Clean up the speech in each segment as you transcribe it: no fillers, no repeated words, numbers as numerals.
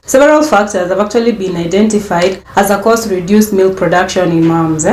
Several factors have actually been identified as a cause to reduce milk production in moms.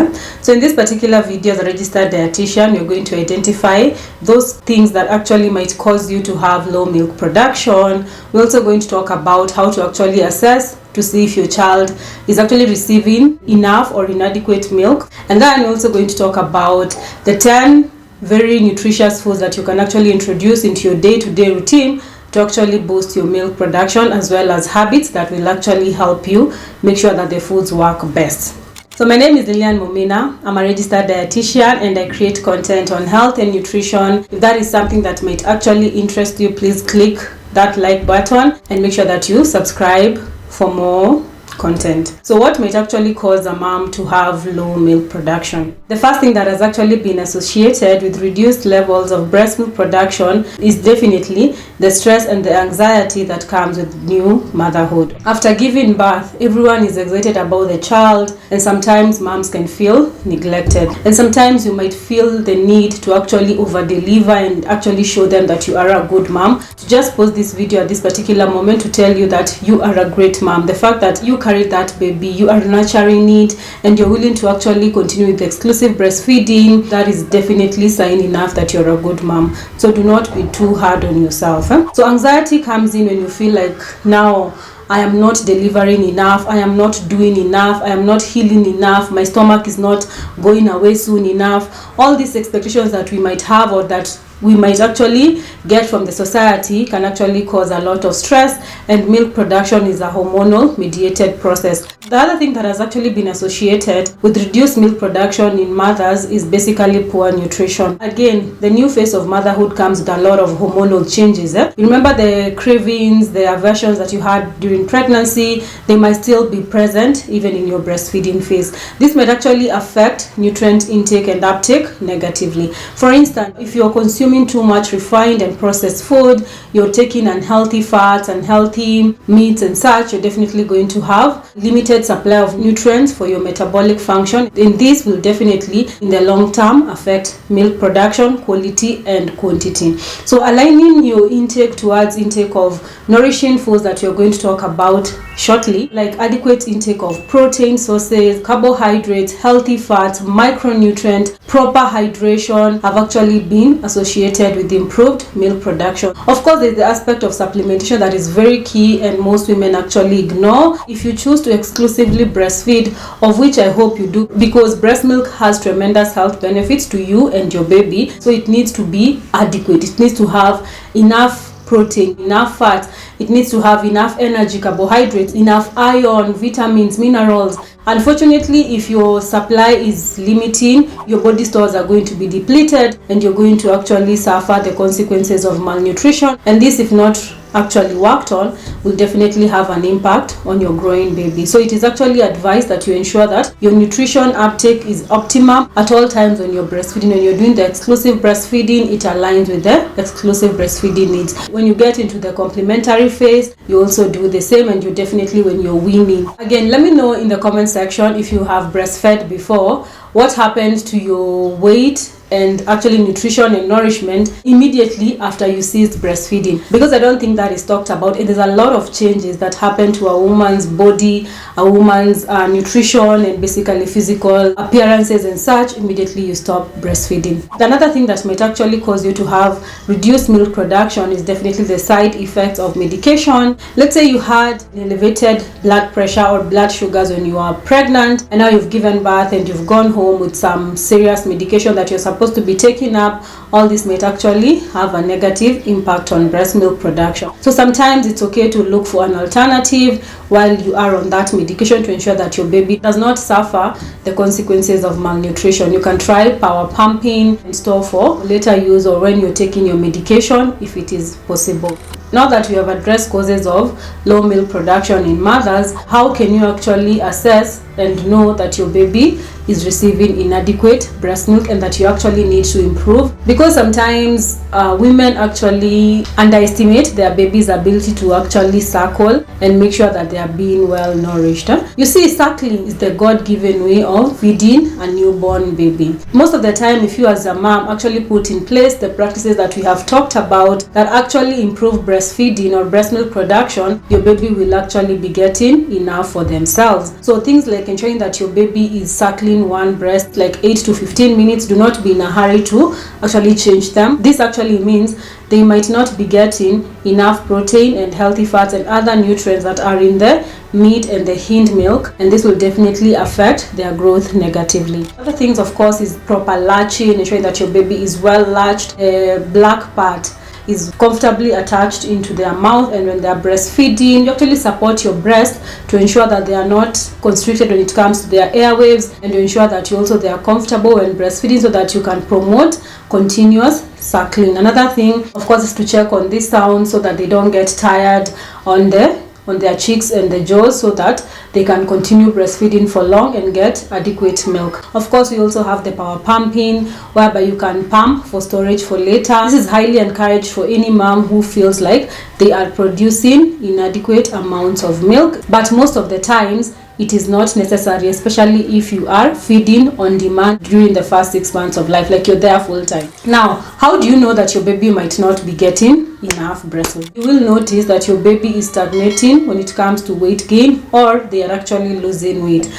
So in this particular video, as a registered dietitian, you're going to identify those things that actually might cause you to have low milk production. We're also going to talk about how to actually assess to see if your child is actually receiving enough or inadequate milk. And then we're also going to talk about the 10 very nutritious foods that you can actually introduce into your day-to-day routine to actually boost your milk production, as well as habits that will actually help you make sure that the foods work best. So my name is Lilian Momina. I'm a registered dietitian and I create content on health and nutrition. If that is something that might actually interest you, please click that like button and make sure that you subscribe for more content. So what might actually cause a mom to have low milk production? The first thing that has actually been associated with reduced levels of breast milk production is definitely the stress and the anxiety that comes with new motherhood. After giving birth, everyone is excited about the child, and sometimes moms can feel neglected. And sometimes you might feel the need to actually over-deliver and actually show them that you are a good mom. To just post this video at this particular moment to tell you that you are a great mom. The fact that you carry that baby, you are nurturing it, and you're willing to actually continue with exclusive breastfeeding, that is definitely sign enough that you're a good mom. So do not be too hard on yourself. So anxiety comes in when you feel like, now I am not delivering enough, I am not doing enough, I am not healing enough, my stomach is not going away soon enough. All these expectations that we might have or that we might actually get from the society can actually cause a lot of stress, and milk production is a hormonal mediated process. The other thing that has actually been associated with reduced milk production in mothers is basically poor nutrition. Again, the new phase of motherhood comes with a lot of hormonal changes. You remember the cravings, the aversions that you had during pregnancy, they might still be present even in your breastfeeding phase. This might actually affect nutrient intake and uptake negatively. For instance, if you're consuming too much refined and processed food, you're taking unhealthy fats, unhealthy meats and such, you're definitely going to have limited supply of nutrients for your metabolic function, and this will definitely in the long term affect milk production quality and quantity. So aligning your intake towards intake of nourishing foods that you're going to talk about shortly, like adequate intake of protein sources, carbohydrates, healthy fats, micronutrient, proper hydration have actually been associated with improved milk production. Of course, there's the aspect of supplementation that is very key and most women actually ignore. If you choose to exclusively breastfeed, of which I hope you do, because breast milk has tremendous health benefits to you and your baby, so it needs to be adequate. It needs to have enough protein, enough fat, it needs to have enough energy, carbohydrates, enough iron, vitamins, minerals. Unfortunately, if your supply is limiting, your body stores are going to be depleted and you're going to actually suffer the consequences of malnutrition, and this, if not actually worked on, will definitely have an impact on your growing baby. So it is actually advised that you ensure that your nutrition uptake is optimum at all times when you're breastfeeding. When you're doing the exclusive breastfeeding, it aligns with the exclusive breastfeeding needs. When you get into the complementary phase, you also do the same, and you definitely when you're weaning. Again, let me know in the comment section if you have breastfed before, what happened to your weight and actually nutrition and nourishment immediately after you ceased breastfeeding, because I don't think that is talked about. There's a lot of changes that happen to a woman's body, a woman's nutrition and basically physical appearances and such immediately you stop breastfeeding. Another thing that might actually cause you to have reduced milk production is definitely the side effects of medication. Let's say you had elevated blood pressure or blood sugars when you are pregnant, and now you've given birth and you've gone home with some serious medication that you're supposed to be taking up. All this might actually have a negative impact on breast milk production. So sometimes it's okay to look for an alternative while you are on that medication to ensure that your baby does not suffer the consequences of malnutrition. You can try power pumping and store for later use or when you're taking your medication if it is possible. Now that we have addressed causes of low milk production in mothers, how can you actually assess and know that your baby is receiving inadequate breast milk and that you actually need to improve, because sometimes women actually underestimate their baby's ability to actually suckle and make sure that they are being well nourished. You see, suckling is the God-given way of feeding a newborn baby. Most of the time, if you as a mom actually put in place the practices that we have talked about that actually improve breastfeeding or breast milk production, your baby will actually be getting enough for themselves. So things like ensuring that your baby is suckling one breast like 8 to 15 minutes. Do not be in a hurry to actually change them. This actually means they might not be getting enough protein and healthy fats and other nutrients that are in the meat and the hind milk, and this will definitely affect their growth negatively. Other things, of course, is proper latching, ensuring that your baby is well latched. Black part is comfortably attached into their mouth, and when they are breastfeeding, you actually support your breast to ensure that they are not constricted when it comes to their airwaves, and to ensure that they are comfortable when breastfeeding so that you can promote continuous suckling. Another thing, of course, is to check on this sound so that they don't get tired on their cheeks and the jaws, so that they can continue breastfeeding for long and get adequate milk. Of course, we also have the power pumping, whereby you can pump for storage for later. This is highly encouraged for any mom who feels like they are producing inadequate amounts of milk, but most of the times it is not necessary, especially if you are feeding on demand during the first 6 months of life, like you're there full time. Now, how do you know that your baby might not be getting enough breast milk? You will notice that your baby is stagnating when it comes to weight gain, or they are actually losing weight.